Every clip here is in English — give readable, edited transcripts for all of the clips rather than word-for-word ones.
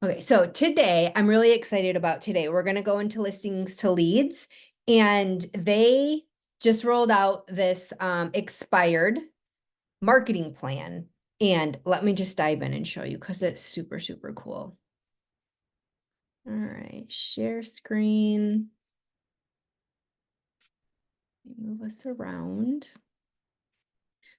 Okay, so today I'm really excited about today. We're going to go into listings to leads, and they just rolled out this expired marketing plan. And let me just dive in and show you because it's super, super cool. All right, share screen. Move us around.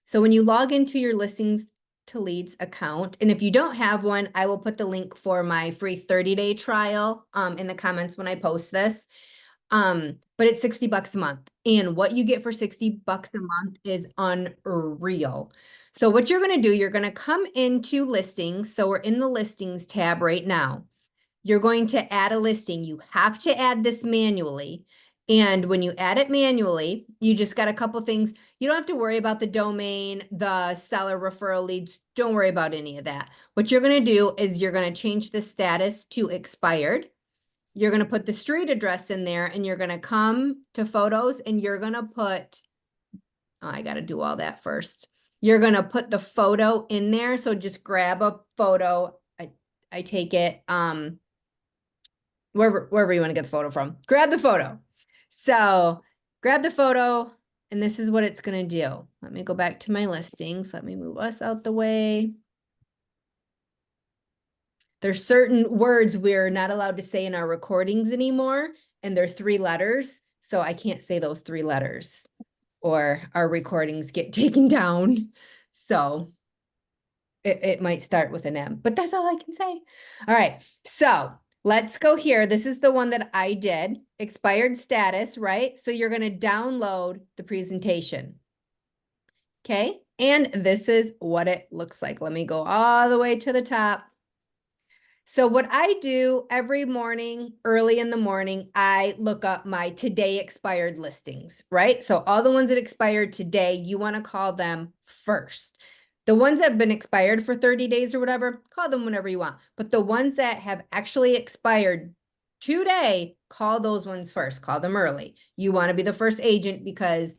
So when you log into your listings to leads account, and if you don't have one, I will put the link for my free 30-day trial in the comments when I post this. But it's $60 a month. And what you get for $60 a month is unreal. So what you're going to do, you're going to come into listings. So we're in the listings tab right now. You're going to add a listing. You have to add this manually. And when you add it manually, you just got a couple things. You don't have to worry about the domain, the seller referral leads. Don't worry about any of that. What you're going to do is you're going to change the status to expired. You're going to put the street address in there, and you're going to come to photos, and you're going to put, oh, I got to do all that first. You're going to put the photo in there. So just grab a photo. I take it, wherever you want to get the photo from. Grab the photo. So grab the photo, and this is what it's going to do. Let me go back to my listings. Let me move us out the way. There's certain words we're not allowed to say in our recordings anymore, and they're 3 letters. So I can't say those 3 letters or our recordings get taken down. So it might start with an M, but that's all I can say. All right, so let's go here. This is the one that I did, expired status, right? So you're going to download the presentation. Okay, and this is what it looks like. Let me go all the way to the top. So what I do every morning, early in the morning, I look up my today expired listings, right? So all the ones that expired today, you want to call them first. The ones that have been expired for 30 days or whatever, call them whenever you want. But the ones that have actually expired today, call those ones first. Call them early. You want to be the first agent because,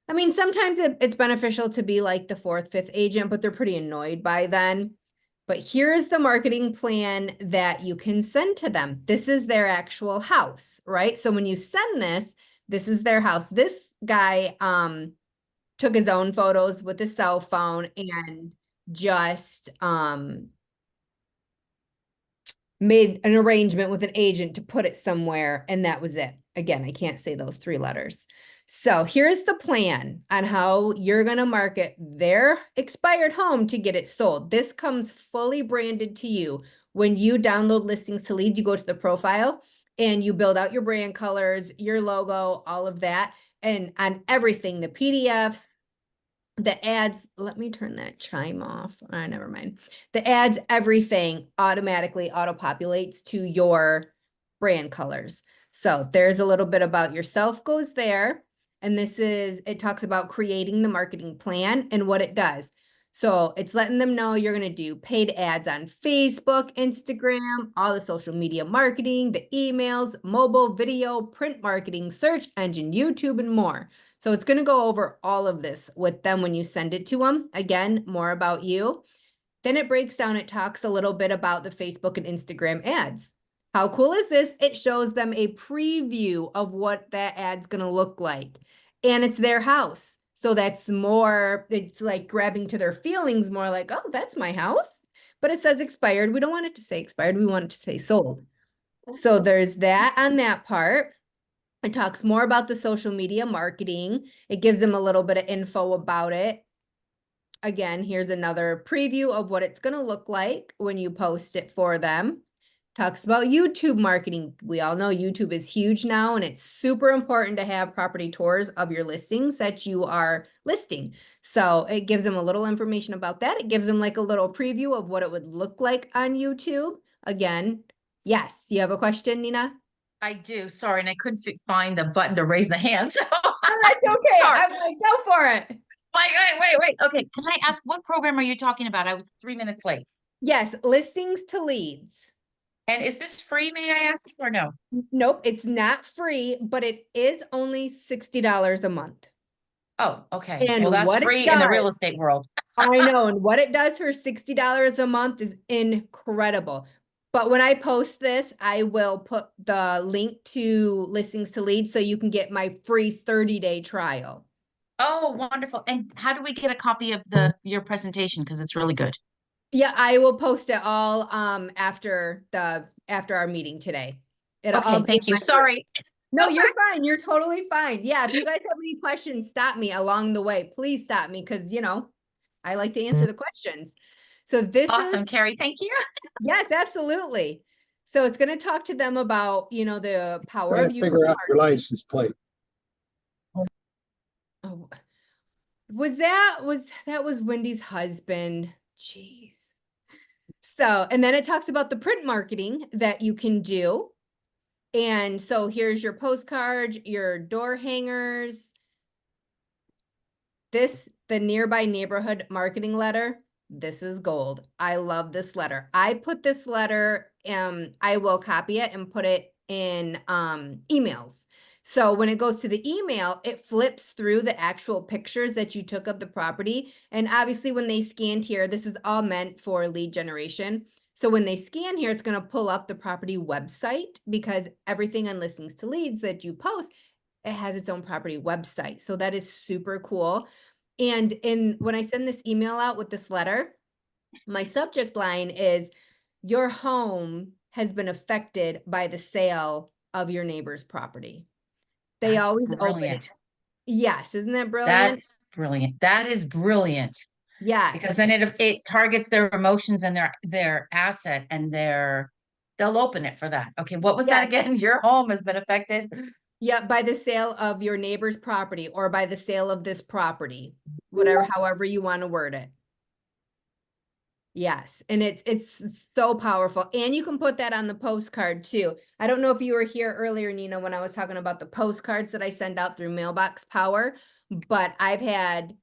I mean, sometimes it's beneficial to be like the 4th, 5th agent, but they're pretty annoyed by then. But here's the marketing plan that you can send to them. This is their actual house, right? So when you send this, this is their house. This guy took his own photos with his cell phone and just made an arrangement with an agent to put it somewhere, and that was it. Again, I can't say those 3 letters. So here's the plan on how you're going to market their expired home to get it sold. This comes fully branded to you. When you download listings to leads, you go to the profile and you build out your brand colors, your logo, all of that. And on everything, the PDFs, the ads, let me turn that chime off. Never mind. The ads, everything automatically auto-populates to your brand colors. So there's a little bit about yourself goes there. And this is, it talks about creating the marketing plan and what it does. So it's letting them know you're going to do paid ads on Facebook, Instagram, all the social media marketing, the emails, mobile, video, print marketing, search engine, YouTube, and more. So it's going to go over all of this with them when you send it to them. Again, more about you. Then it breaks down, it talks a little bit about the Facebook and Instagram ads. How cool is this? It shows them a preview of what that ad's going to look like. And it's their house. So that's more, it's like grabbing to their feelings more like, oh, that's my house. But it says expired. We don't want it to say expired. We want it to say sold. So there's that on that part. It talks more about the social media marketing. It gives them a little bit of info about it. Again, here's another preview of what it's going to look like when you post it for them. Talks about YouTube marketing. We all know YouTube is huge now, and it's super important to have property tours of your listings that you are listing. So it gives them a little information about that. It gives them like a little preview of what it would look like on YouTube. Again, yes, you have a question, Nina? I do. Sorry, and I couldn't find the button to raise the hand. So Oh, that's okay. sorry. I'm like, go for it. Wait. Okay, can I ask what program are you talking about? I was 3 minutes late. Yes, listings to leads. And is this free, may I ask, or no? Nope, it's not free, but it is only $60 a month. Oh, okay. Well, And that's what it free in the real does, estate world. I know, and what it does for $60 a month is incredible. But when I post this, I will put the link to Listings to Leads so you can get my free 30-day trial. Oh, wonderful. And how do we get a copy of your presentation? Because it's really good. Yeah, I will post it all after our meeting today. It'll all Okay, be in thank you. my- Sorry. No, you're fine. You're totally fine. Yeah, if you guys have any questions, stop me along the way. Please stop me because, I like to answer the questions. So this is, Awesome, Carrie. Thank you. yes, absolutely. So it's going to talk to them about, the power Trying of to you. figure out your license plate. Oh, that was Wendy's husband. Jeez. So, and then it talks about the print marketing that you can do. And so here's your postcard, your door hangers. The nearby neighborhood marketing letter. This is gold. I love this letter. I put this letter, I will copy it and put it in emails. So when it goes to the email, it flips through the actual pictures that you took of the property. And obviously when they scanned here, this is all meant for lead generation. So when they scan here, it's going to pull up the property website because everything on Listings to Leads that you post, it has its own property website. So that is super cool. And when I send this email out with this letter, my subject line is, your home has been affected by the sale of your neighbor's property. They That's always open it. brilliant. Yes, isn't that brilliant? That's brilliant. That is brilliant. Yes. Because then it targets their emotions and their asset and they'll open it for that. Okay, what was that Yes. again? Your home has been affected. Yeah, by the sale of your neighbor's property or by the sale of this property, whatever, however you want to word it. Yes, and it's so powerful. And you can put that on the postcard too. I don't know if you were here earlier, Nina, when I was talking about the postcards that I send out through Mailbox Power, but I've had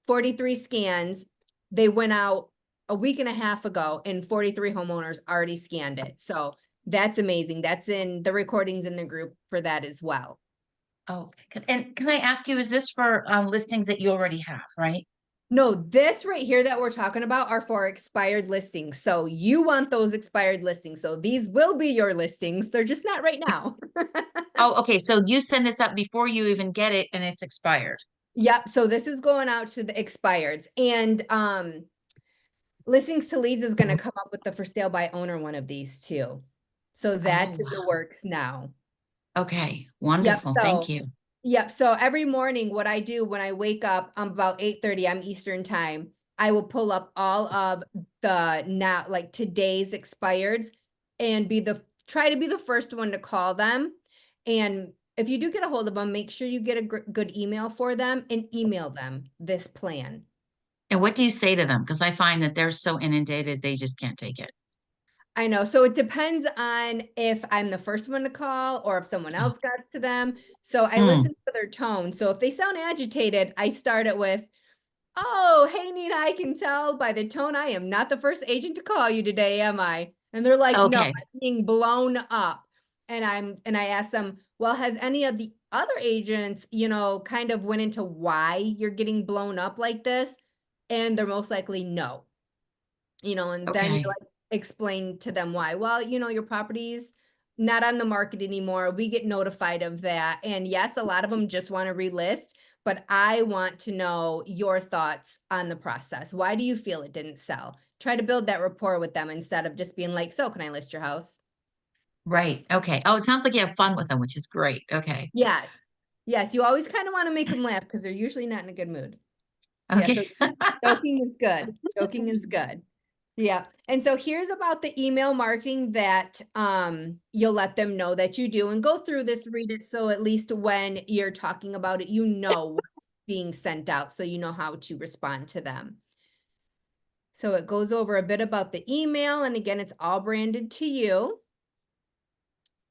43 scans. They went out a week and a half ago and 43 homeowners already scanned it. So that's amazing. That's in the recordings in the group for that as well. Oh, and can I ask you, is this for listings that you already have, right? No, this right here that we're talking about are for expired listings. So you want those expired listings. So these will be your listings. They're just not right now. Oh, okay. So you send this up before you even get it and it's expired. Yep. So this is going out to the expireds. And Listings to Leads is going to come up with the for sale by owner one of these too. So that's in the wow. works now. Okay, wonderful. Thank you. Yep. So every morning, what I do when I wake up, about 8:30, I'm Eastern time. I will pull up all of the like today's expireds and try to be the first one to call them. And if you do get a hold of them, make sure you get a good email for them and email them this plan. And what do you say to them? Because I find that they're so inundated, they just can't take it. I know. So it depends on if I'm the first one to call or if someone else got to them. So I listen to their tone. So if they sound agitated, I start it with, "Oh, hey, Nina, I can tell by the tone I am not the first agent to call you today, am I?" And they're like, "No, Okay. I'm being blown up." And I ask them, "Well, has any of the other agents, kind of went into why you're getting blown up like this?" And they're most likely no. And then Okay. like explain to them why. Well, your property's not on the market anymore. We get notified of that. And yes, a lot of them just want to relist, but I want to know your thoughts on the process. Why do you feel it didn't sell? Try to build that rapport with them instead of just being like, "So can I list your house?" Right. Okay. Oh, it sounds like you have fun with them, which is great. Okay. Yes. Yes. You always kind of want to make them laugh because they're usually not in a good mood. Yeah. So Okay. joking is good. Joking is good. Yeah. And so here's about the email marketing that you'll let them know that you do, and go through this, read it. So at least when you're talking about it, you know what's being sent out. So you know how to respond to them. So it goes over a bit about the email. And again, it's all branded to you.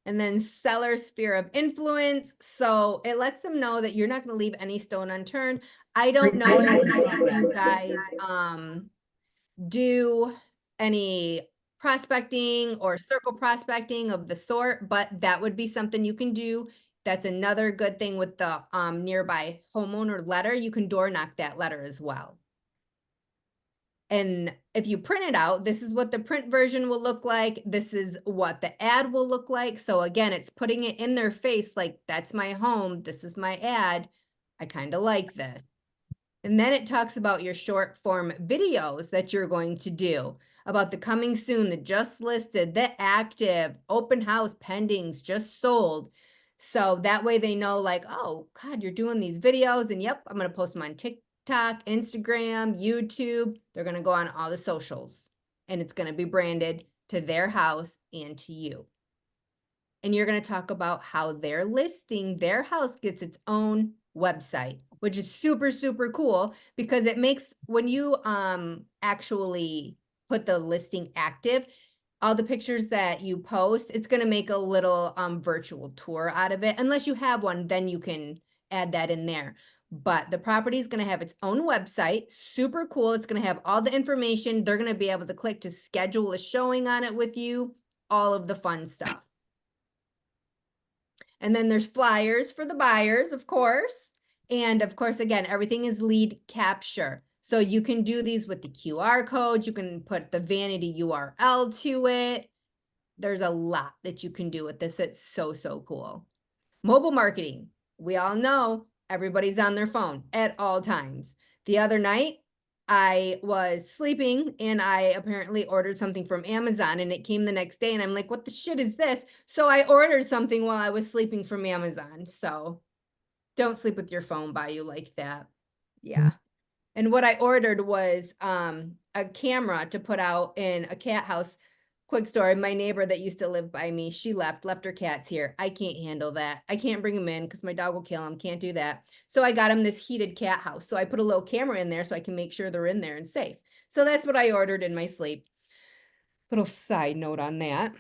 And then seller sphere of influence. So it lets them know that you're not going to leave any stone unturned. I don't know if you guys do any prospecting or circle prospecting of the sort, but that would be something you can do. That's another good thing with the nearby homeowner letter. You can door knock that letter as well. And if you print it out, this is what the print version will look like. This is what the ad will look like. So again, it's putting it in their face like, that's my home. This is my ad. I kind of like this. And then it talks about your short form videos that you're going to do, about the coming soon, the just listed, the active, open house, pendings, just sold. So that way they know, like, oh God, you're doing these videos, and yep, I'm going to post them on TikTok, Instagram, YouTube. They're going to go on all the socials, and it's going to be branded to their house and to you. And you're going to talk about how their listing, their house gets its own website, which is super, super cool, because it makes, when you actually put the listing active, all the pictures that you post, it's going to make a little virtual tour out of it. Unless you have one, then you can add that in there. But the property is going to have its own website, super cool. It's going to have all the information. They're going to be able to click to schedule a showing on it with you, all of the fun stuff. And then there's flyers for the buyers, of course. And of course, again, everything is lead capture. So you can do these with the QR codes. You can put the vanity URL to it. There's a lot that you can do with this. It's so, so cool. Mobile marketing. We all know everybody's on their phone at all times. The other night, I was sleeping and I apparently ordered something from Amazon, and it came the next day, and I'm like, what the shit is this? So I ordered something while I was sleeping from Amazon. So don't sleep with your phone by you like that. Yeah. And what I ordered was a camera to put out in a cat house. Quick story, my neighbor that used to live by me, she left her cats here. I can't handle that. I can't bring them in because my dog will kill them. Can't do that. So I got him this heated cat house. So I put a little camera in there so I can make sure they're in there and safe. So that's what I ordered in my sleep. Little side note on that.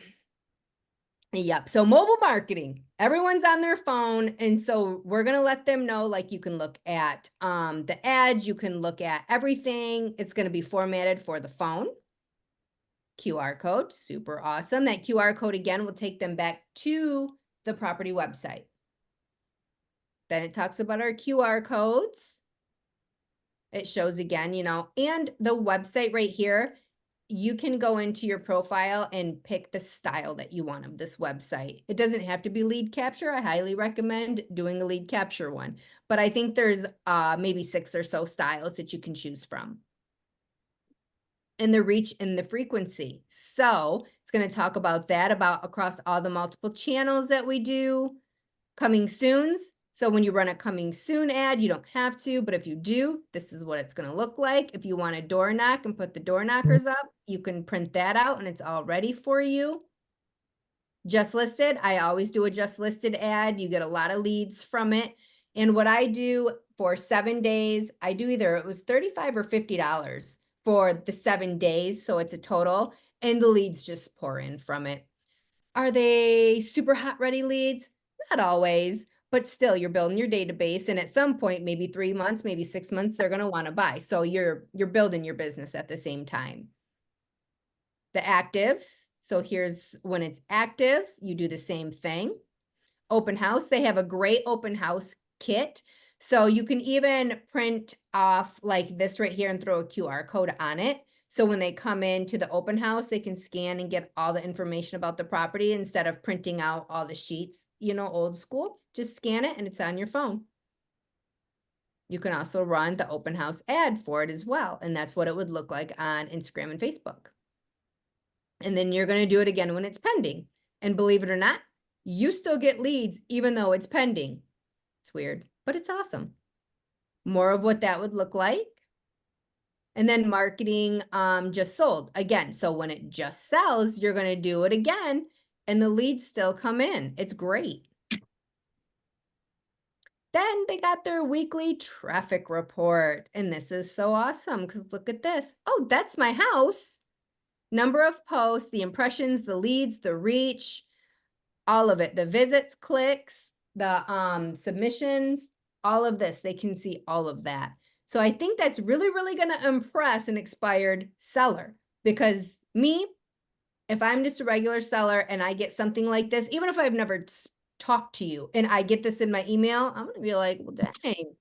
Yep. So mobile marketing, everyone's on their phone. And so we're going to let them know, like, you can look at the ads, you can look at everything. It's going to be formatted for the phone. QR code, super awesome. That QR code again will take them back to the property website. Then it talks about our QR codes. It shows again, you know, and the website right here, you can go into your profile and pick the style that you want of this website. It doesn't have to be lead capture. I highly recommend doing a lead capture one, but I think there's maybe 6 or so styles that you can choose from. And the reach and the frequency. So it's going to talk about that, about across all the multiple channels that we do. Coming soons. So when you run a coming soon ad, you don't have to, but if you do, this is what it's going to look like. If you want a door knock and put the door knockers up, you can print that out and it's all ready for you. Just listed. I always do a just listed ad. You get a lot of leads from it. And what I do for 7 days, I do either, it was $35 or $50 for the 7 days. So it's a total, and the leads just pour in from it. Are they super hot ready leads? Not always, but still you're building your database. And at some point, maybe 3 months, maybe 6 months, they're going to want to buy. So you're building your business at the same time. The actives. So here's when it's active, you do the same thing. Open house, they have a great open house kit. So you can even print off like this right here and throw a QR code on it. So when they come into the open house, they can scan and get all the information about the property instead of printing out all the sheets, you know, old school. Just scan it and it's on your phone. You can also run the open house ad for it as well. And that's what it would look like on Instagram and Facebook. And then you're going to do it again when it's pending. And believe it or not, you still get leads even though it's pending. It's weird, but it's awesome. More of what that would look like. And then marketing just sold again. So when it just sells, you're going to do it again and the leads still come in. It's great. Then they got their weekly traffic report. And this is so awesome because look at this. Oh, that's my house. Number of posts, the impressions, the leads, the reach, all of it, the visits, clicks, the submissions, all of this, they can see all of that. So I think that's really, really going to impress an expired seller, because me, if I'm just a regular seller and I get something like this, even if I've never talked to you and I get this in my email, I'm going to be like, well, dang,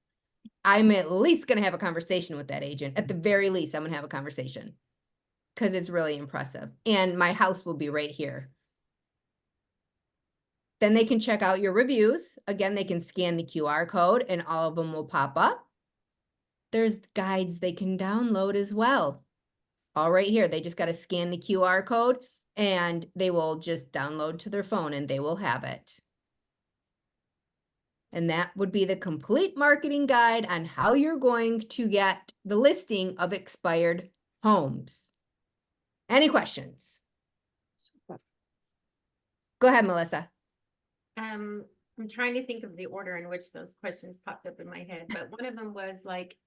I'm at least gonna have a conversation with that agent. At the very least, I'm gonna have a conversation. Cause it's really impressive. And my house will be right here. Then they can check out your reviews. Again, they can scan the QR code and all of them will pop up. There's guides they can download as well. All right here, they just got to scan the QR code and they will just download to their phone and they will have it. And that would be the complete marketing guide on how you're going to get the listing of expired homes. Any questions? Go ahead, Melissa. I'm trying to think of the order in which those questions popped up in my head, but one of them was like,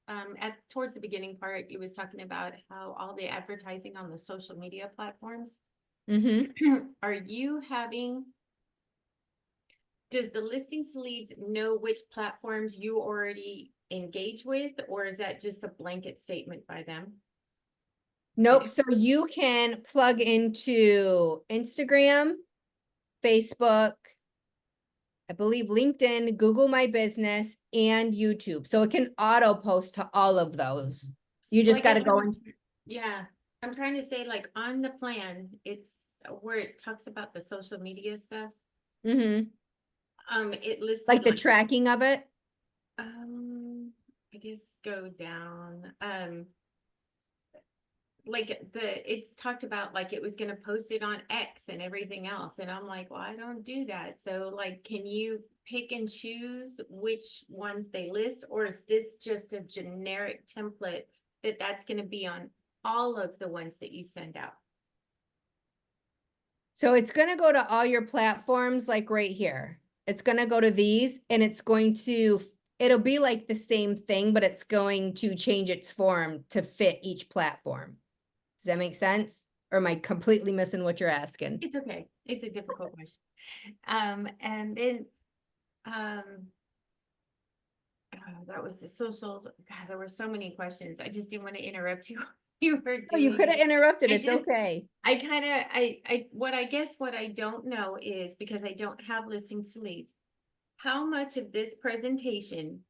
towards the beginning part, you was talking about how all the advertising on the social media platforms. Are you having, does the listings leads know which platforms you already engage with, or is that just a blanket statement by them? Nope. So you can plug into Instagram, Facebook, I believe LinkedIn, Google My Business, and YouTube. So it can auto post to all of those. You just Like, got to go in. Yeah, I'm trying to say, like, on the plan, it's where it talks about the social media stuff. Mhm. It listed Like the tracking of it. I guess go down, like it's talked about like it was gonna post it on X and everything else, and I'm like, well, I don't do that. So like, can you pick and choose which ones they list, or is this just a generic template that's gonna be on all of the ones that you send out? So it's going to go to all your platforms, like right here. It's going to go to these and it's going to, it'll be like the same thing, but it's going to change its form to fit each platform. Does that make sense? Or am I completely missing what you're asking? It's okay. It's a difficult question. And then, that was the socials. God, there were so many questions. I just didn't want to interrupt you. You were Oh, you doing could have it. interrupted. I It's just- okay. I kind of, what I guess what I don't know is, because I don't have listings to leads, how much of this presentation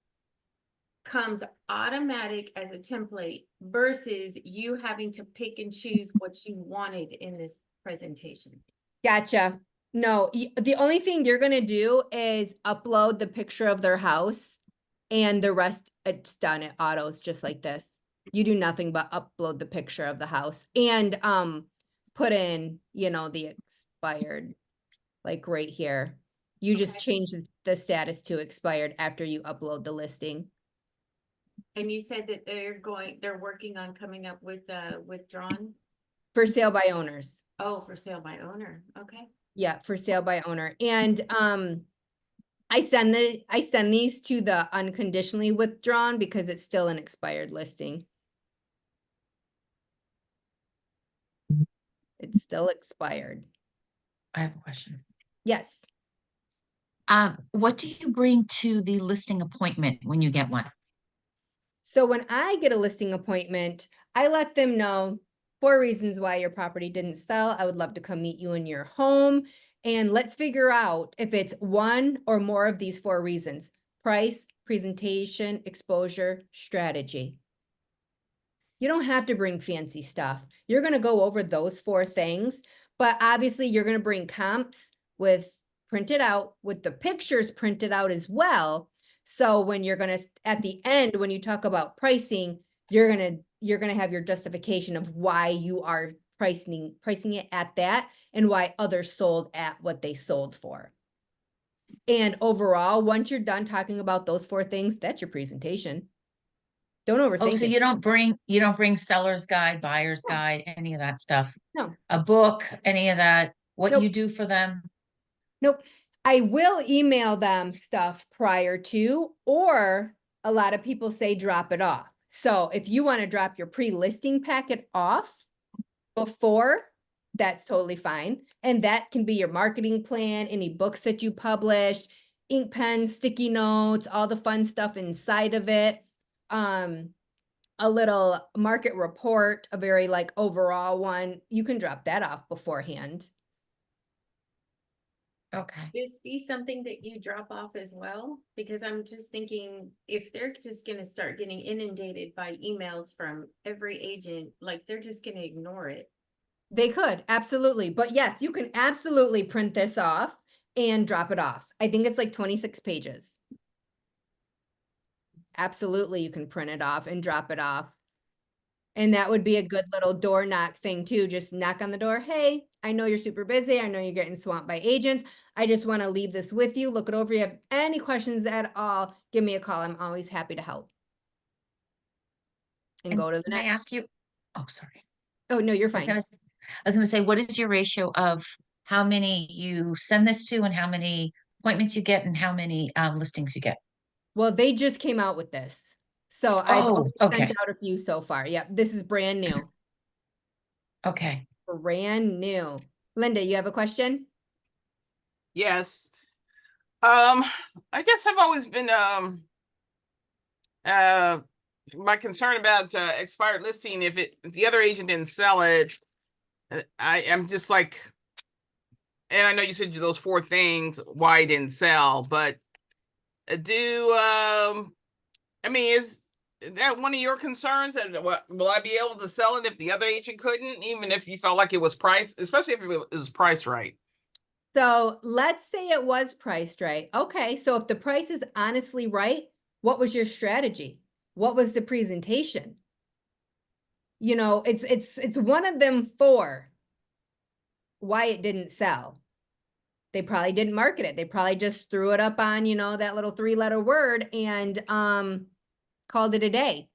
comes automatic as a template versus you having to pick and choose what you wanted in this presentation? Gotcha. No, the only thing you're going to do is upload the picture of their house and the rest it's done. It autos just like this. You do nothing but upload the picture of the house and put in, you know, the expired, like right here. You just Okay. change the status to expired after you upload the listing. And you said that they're working on coming up with withdrawn. For sale by owners. Oh, for sale by owner. Okay. Yeah, for sale by owner. And I send these to the unconditionally withdrawn because it's still an expired listing. It's still expired. I have a question. Yes. What do you bring to the listing appointment when you get one? So when I get a listing appointment, I let them know 4 reasons why your property didn't sell. I would love to come meet you in your home and let's figure out if it's one or more of these 4 reasons: price, presentation, exposure, strategy. You don't have to bring fancy stuff. You're going to go over those 4 things, but obviously you're going to bring comps with printed out with the pictures printed out as well. So when you're going to, at the end, when you talk about pricing, you're going to have your justification of why you are pricing it at that and why others sold at what they sold for. And overall, once you're done talking about those 4 things, that's your presentation. Don't overthink Oh, so it. you don't bring seller's guide, buyer's guide, any of that stuff? No. A book, any of that, what Nope. you do for them? Nope. I will email them stuff prior to, or a lot of people say drop it off. So if you want to drop your pre-listing packet off before, that's totally fine. And that can be your marketing plan, any books that you published, ink pens, sticky notes, all the fun stuff inside of it. A little market report, a very like overall one. You can drop that off beforehand. Okay. this be something that you drop off as well? Because I'm just thinking, if they're just gonna start getting inundated by emails from every agent, like, they're just gonna ignore it. They could, absolutely. But yes, you can absolutely print this off and drop it off. I think it's like 26 pages. Absolutely, you can print it off and drop it off. And that would be a good little door knock thing too. Just knock on the door. Hey, I know you're super busy. I know you're getting swamped by agents. I just want to leave this with you. Look it over. You have any questions at all, give me a call. I'm always happy to help. And go to the Can I next. ask you? Oh, sorry. Oh, no, you're I was fine. gonna say, what is your ratio of how many you send this to and how many appointments you get and how many listings you get? Well, they just came out with this. So I've Oh, only okay. sent out a few so far. Yep, this is brand new. Okay. Brand new. Linda, you have a question? Yes. I guess I've always been my concern about expired listing, if the other agent didn't sell it, I am just like, and I know you said those 4 things why it didn't sell, but I mean, is that one of your concerns? And will I be able to sell it if the other agent couldn't, even if you felt like it was priced, especially if it was priced right? So let's say it was priced right. Okay, so if the price is honestly right, what was your strategy? What was the presentation? You know, it's one of them 4 why it didn't sell. They probably didn't market it. They probably just threw it up on, you know, that little 3-letter word and called it a day.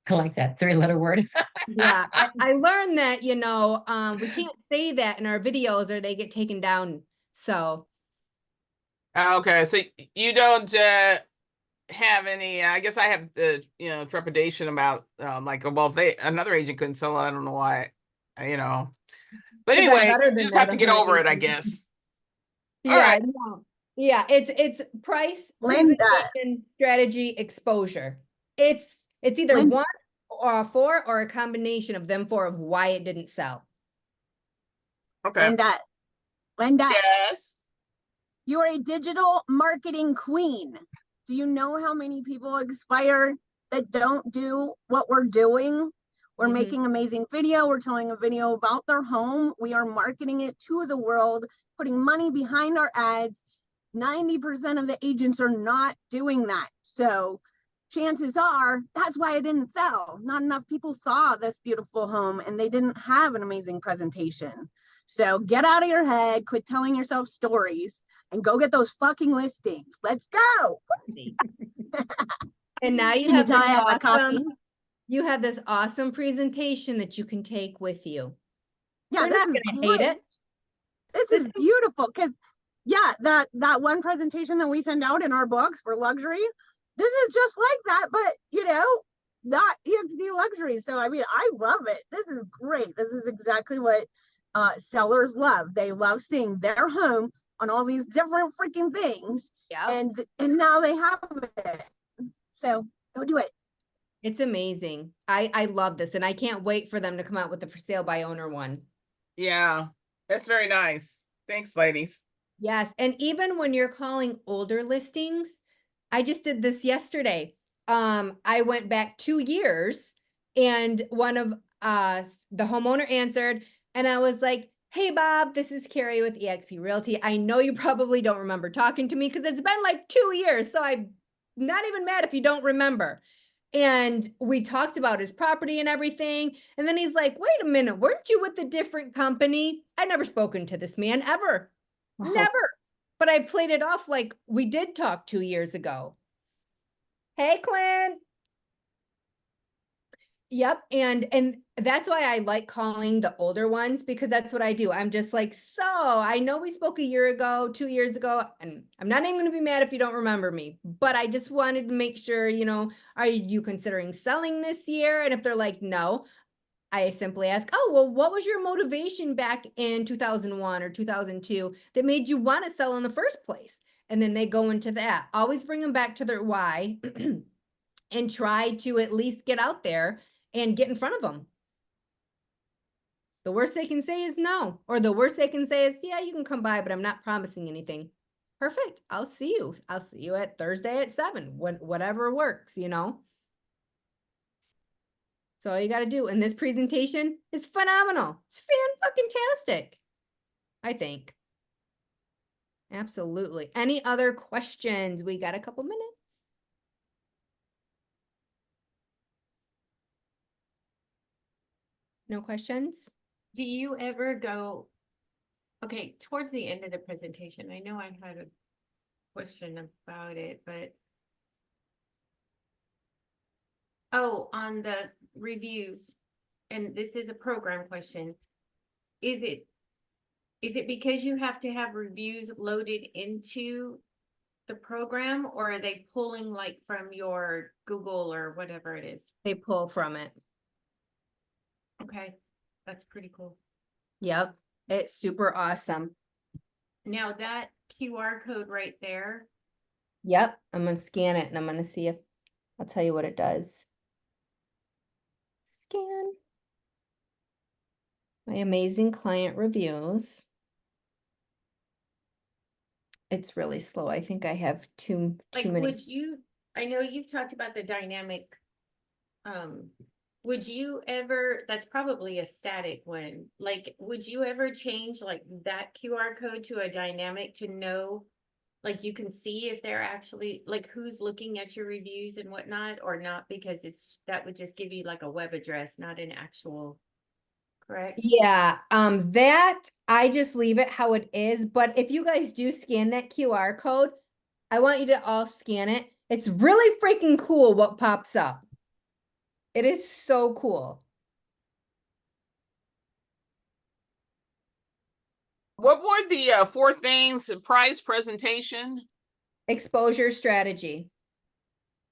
I like that 3-letter word. Yeah, I learned that, you know, we can't say that in our videos or they get taken down. So Okay, so you don't have any, I guess I have the, trepidation about like, well, if another agent couldn't sell it, I don't know why, you know. But is that anyway, better you than just that have to get over it, I 118? guess. All Yeah, right. no. Yeah, it's price, Linda. presentation, strategy, exposure. It's either Linda. 1 or 4 or a combination of them 4 of why it didn't sell. Okay. Linda, Yes. you're a digital marketing queen. Do you know how many people expire that don't do what we're doing? We're Mhm. making amazing video. We're telling a video about their home. We are marketing it to the world, putting money behind our ads. 90% of the agents are not doing that. So chances are that's why it didn't sell. Not enough people saw this beautiful home and they didn't have an amazing presentation. So get out of your head, quit telling yourself stories and go get those fucking listings. Let's go. And now you Can you have tell this I have a copy? awesome, you have this awesome presentation that you can take with you. Yeah, They're this not is gonna hate great. it. This This is is- beautiful because yeah, that one presentation that we send out in our books for luxury, this is just like that, but you know, not EXP luxury. So I mean, I love it. This is great. This is exactly what sellers love. They love seeing their home on all these different freaking things, Yeah, and now they have it. So go do it. it's amazing. I love this and I can't wait for them to come out with the for sale by owner one. Yeah, that's very nice. Thanks, ladies. Yes, and even when you're calling older listings, I just did this yesterday. I went back 2 years and one of the homeowner answered and I was like, "Hey Bob, this is Carrie with eXp Realty. I know you probably don't remember talking to me because it's been like 2 years, so I'm not even mad if you don't remember." And we talked about his property and everything. And then he's like, "Wait a minute, weren't you with a different company?" I'd never spoken to this man ever. Never. But I played it off like we did talk 2 years ago. Hey, Clint. Yep, and that's why I like calling the older ones because that's what I do. I'm just like, "So, I know we spoke a year ago, 2 years ago, and I'm not even gonna be mad if you don't remember me, but I just wanted to make sure, you know, are you considering selling this year?" And if they're like, "No," I simply ask, "Oh, well, what was your motivation back in 2001 or 2002 that made you want to sell in the first place?" And then they go into that. Always bring them back to their why and try to at least get out there and get in front of them. The worst they can say is no, or the worst they can say is, yeah, you can come by, but I'm not promising anything. Perfect. I'll see you. I'll see you at Thursday at 7, whatever works, you know? So all you got to do. And this presentation is phenomenal. It's fan-fucking-tastic, I think. Absolutely. Any other questions? We got a couple minutes. No questions? Do you ever go, okay, towards the end of the presentation, I know I had a question about it, but oh, on the reviews, and this is a program question. Is it because you have to have reviews loaded into the program, or are they pulling like from your Google or whatever it is? They pull from it. Okay, that's pretty cool. Yep. It's super awesome. Now that QR code right there, Yep. I'm going to scan it and I'm going to see if I'll tell you what it does. Scan. My amazing client reviews. It's really slow. I think I have too like, many. would you, I know you've talked about the dynamic, would you ever, that's probably a static one, like, would you ever change like that QR code to a dynamic to know, like, you can see if they're actually, like, who's looking at your reviews and whatnot, or not, because that would just give you like a web address, not an actual, correct? Yeah, that I just leave it how it is, but if you guys do scan that QR code, I want you to all scan it. It's really freaking cool what pops up. It is so cool. What were the 4 things? Price, presentation? Exposure strategy.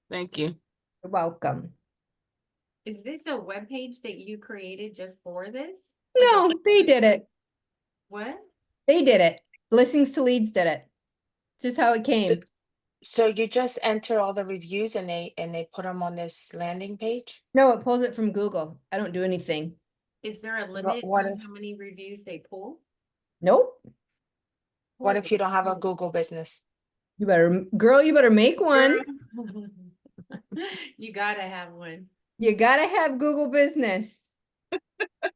Thank you. You're welcome. Is this a web page that you created just for this? No, they did it. What? They did it. Listings to Leads did it. Just how it came. So you just enter all the reviews and they put them on this landing page? No, it pulls it from Google. I don't do anything. Is there a limit what on if- how many reviews they pull? Nope. What if you don't have a Google business? You better, girl, you better make one. You gotta have one. You gotta have Google Business.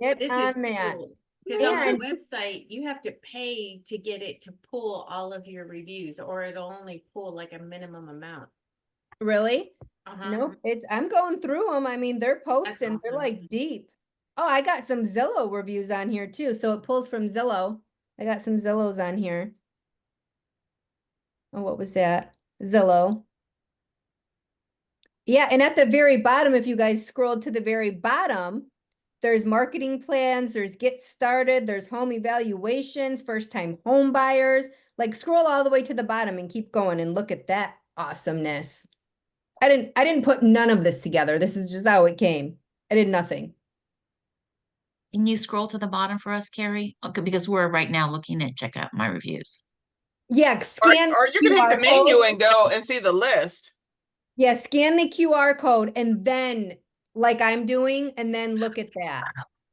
Get This is on that. cool. Cause on my And- website, you have to pay to get it to pull all of your reviews, or it'll only pull like a minimum amount. Really? Uh-huh. Nope, I'm going through them. I mean, they're posting, they're awesome. like deep. Oh, I got some Zillow reviews on here too. So it pulls from Zillow. I got some Zillows on here. Oh, what was that? Zillow. Yeah, and at the very bottom, if you guys scroll to the very bottom, there's marketing plans, there's get started, there's home evaluations, first time home buyers. Like scroll all the way to the bottom and keep going and look at that awesomeness. I didn't put none of this together. This is just how it came. I did nothing. Can you scroll to the bottom for us, Carrie? Okay, because we're right now looking at check out my reviews. Yeah, scan. Or you can hit the QR menu code. and go and see the list. Yeah, scan the QR code and then, like I'm doing, and then look at that.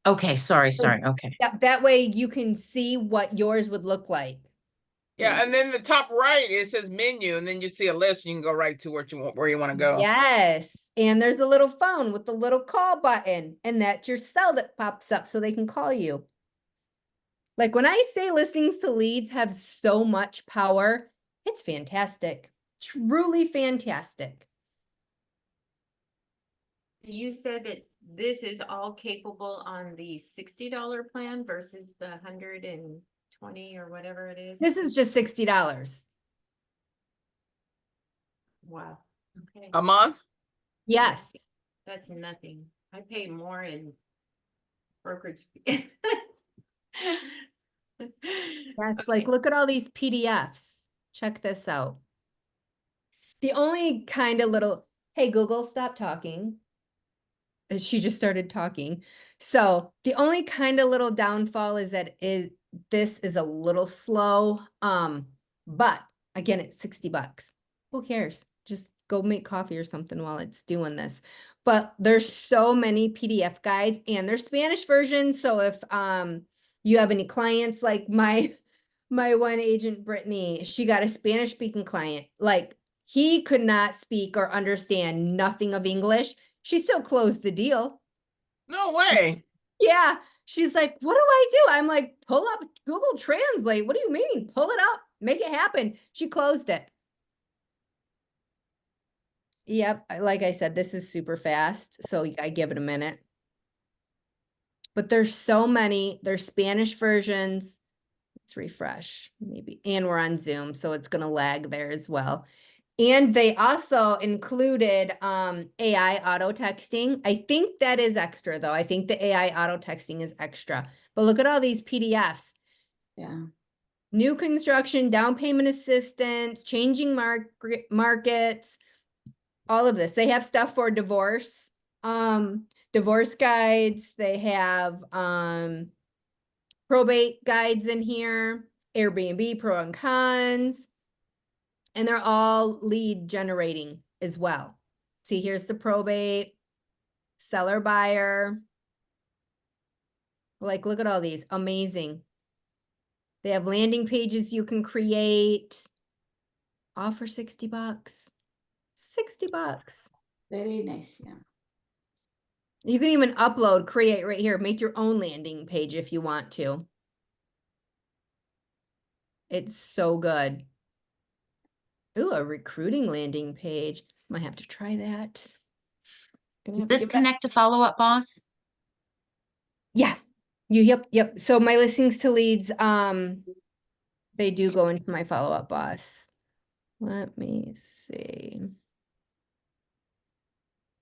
Okay, sorry, okay. That way you can see what yours would look like. Yeah, and then the top right, it says menu, and then you see a list, and you can go right to where you want to go. Yes, and there's a little phone with the little call button, and that's your cell that pops up so they can call you. Like when I say listings to leads have so much power, it's fantastic. Truly fantastic. You said that this is all capable on the $60 plan versus the 120 or whatever it is. This is just $60. Wow. Okay, A month? Yes. that's nothing. I pay more in brokerage. Yes, like look at all these PDFs. Check this out. The only kind of little, hey Google, stop talking. And she just started talking. So the only kind of little downfall is that this is a little slow. But again, it's $60. Who cares? Just go make coffee or something while it's doing this. But there's so many PDF guides and there's Spanish versions. So if you have any clients like my one agent, Brittany, she got a Spanish speaking client. Like he could not speak or understand nothing of English. She still closed the deal. No way. Yeah. She's like, what do I do? I'm like, pull up Google Translate. What do you mean? Pull it up, make it happen. She closed it. Yep. Like I said, this is super fast. So I give it a minute. But there's so many, there's Spanish versions. Let's refresh maybe. And we're on Zoom, so it's going to lag there as well. And they also included AI auto texting. I think that is extra though. I think the AI auto texting is extra. But look at all these PDFs. Yeah. New construction, down payment assistance, changing markets, all of this. They have stuff for divorce, divorce guides. They have probate guides in here, Airbnb pro and cons. And they're all lead generating as well. See, here's the probate, seller buyer. Like, look at all these, amazing. They have landing pages you can create. All for $60. $60. Very nice. Yeah. You can even upload, create right here, make your own landing page if you want to. It's so good. Ooh, a recruiting landing page. Might have to try that. Gonna Is have to this give that- Connect to Follow Up Boss? Yeah. Yep. So my listings to leads, they do go into my follow-up boss. Let me see.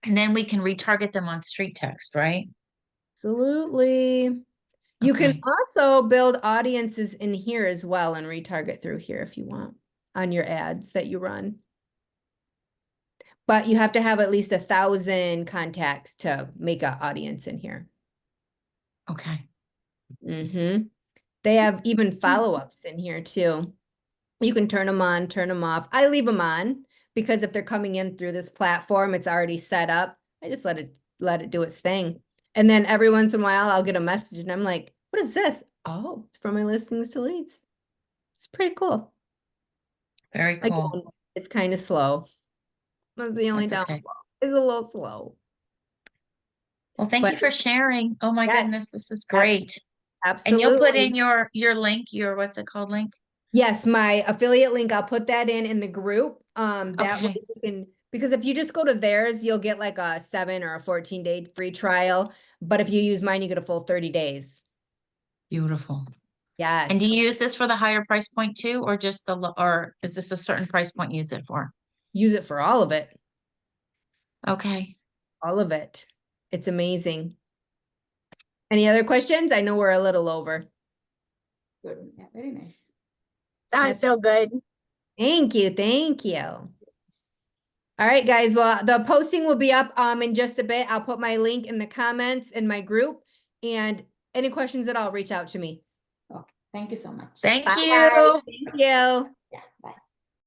And then we can retarget them on street text, right? Absolutely. You can Okay. also build audiences in here as well and retarget through here if you want on your ads that you run. But you have to have at least 1,000 contacts to make an audience in here. Okay. They have even follow-ups in here too. You can turn them on, turn them off. I leave them on because if they're coming in through this platform, it's already set up. I just let it do its thing. And then every once in a while, I'll get a message and I'm like, what is this? Oh, it's from my listings to leads. It's pretty cool. Very cool. Again, it's kind of slow. That's the only That's downfall. okay. It's a little slow. Well, thank you But- for sharing. Oh my Yes. goodness, this is great. Absolutely. And you'll put in your link, your what's it called link? Yes, my affiliate link, I'll put that in the group. That way Okay. you can, because if you just go to theirs, you'll get like a 7 or a 14-day free trial. But if you use mine, you get a full 30 days. Beautiful. Yes. And do you use this for the higher price point too, or just or is this a certain price point you use it for? Use it for all of it. Okay. All of it. It's amazing. Any other questions? I know we're a little over. Good. Yeah. Very nice. That's so good. Thank you. Thank you. All right, guys. Well, the posting will be up in just a bit. I'll put my link in the comments in my group. And any questions at all, reach out to me. Okay. Thank you so much. Thank Bye, you. guys. Thank you. Yeah. Bye.